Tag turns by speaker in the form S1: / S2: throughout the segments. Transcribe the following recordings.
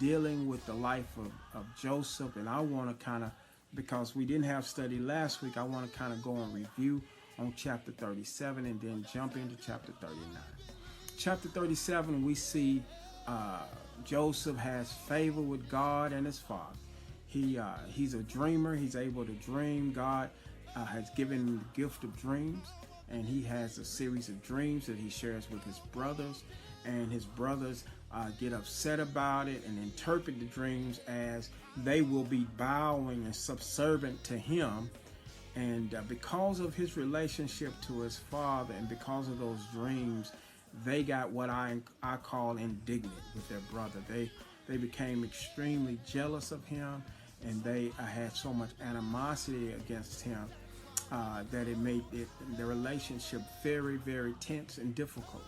S1: dealing with the life of Joseph. And I want to kind of, because we didn't have study last week, I want to kind of go and review on chapter 37 and then jump into chapter 39. Chapter 37, we see Joseph has favor with God and his father. He's a dreamer. He's able to dream. God has given him the gift of dreams, and he has a series of dreams that he shares with his brothers, and his brothers get upset about it and interpret the dreams as they will be bowing and subservient to him. And because of his relationship to his father and because of those dreams, they got what I call indignant with their brother. They became extremely jealous of him, and they had so much animosity against him that it made the relationship very, very tense and difficult.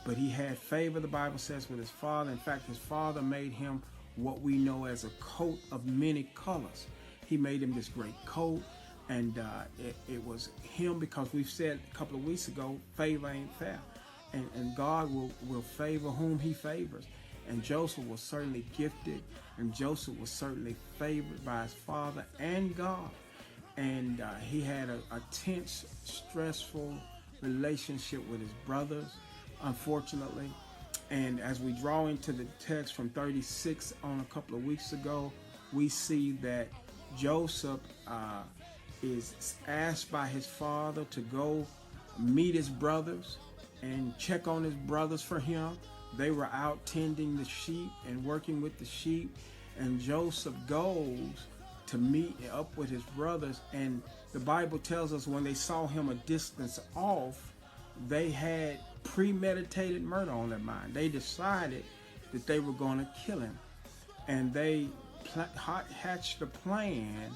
S1: But he had favor, the Bible says, with his father. In fact, his father made him what we know as a coat of many colors. He made him this great coat, and it was him, because we've said a couple of weeks ago, favor ain't fair. And God will favor whom he favors. And Joseph was certainly gifted, and Joseph was certainly favored by his father and God. And he had a tense, stressful relationship with his brothers, unfortunately. And as we draw into the text from 36 on a couple of weeks ago, we see that Joseph is asked by his father to go meet his brothers and check on his brothers for him. They were out tending the sheep and working with the sheep, and Joseph goes to meet up with his brothers. And the Bible tells us when they saw him a distance off, they had premeditated murder on their mind. They decided that they were going to kill him, and they hatched a plan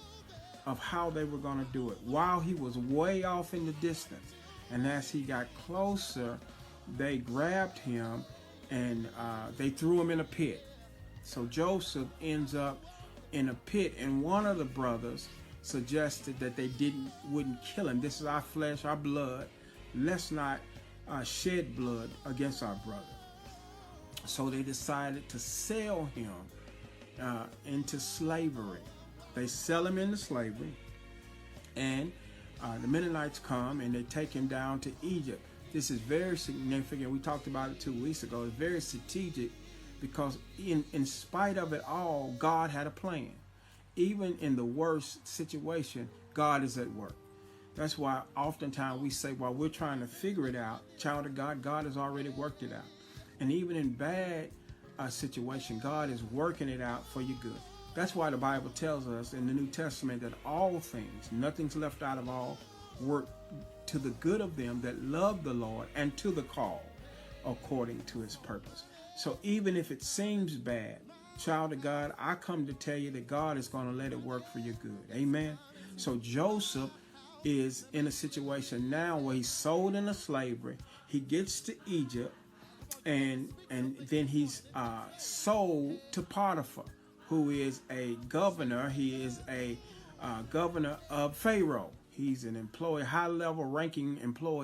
S1: of how they were going to do it while he was way off in the distance. And as he got closer, they grabbed him and they threw him in a pit. So Joseph ends up in a pit, and one of the brothers suggested that they wouldn't kill him. This is our flesh, our blood. Let's not shed blood against our brother. So they decided to sell him into slavery. They sell him into slavery, and the Mennonites come and they take him down to Egypt. This is very significant. We talked about it 2 weeks ago. It's very strategic because in spite of it all, God had a plan. Even in the worst situation, God is at work. That's why oftentimes we say, while we're trying to figure it out, child of God, God has already worked it out. And even in bad situation, God is working it out for your good. That's why the Bible tells us in the New Testament that all things, nothing's left out of all, work to the good of them that love the Lord and to the call according to his purpose. So even if it seems bad, child of God, I come to tell you that God is going to let it work for your good. Amen. So Joseph is in a situation now where he's sold into slavery. He gets to Egypt, and then he's sold to Potiphar, who is a governor. He is a governor of Pharaoh. He's an employee, high-level ranking employee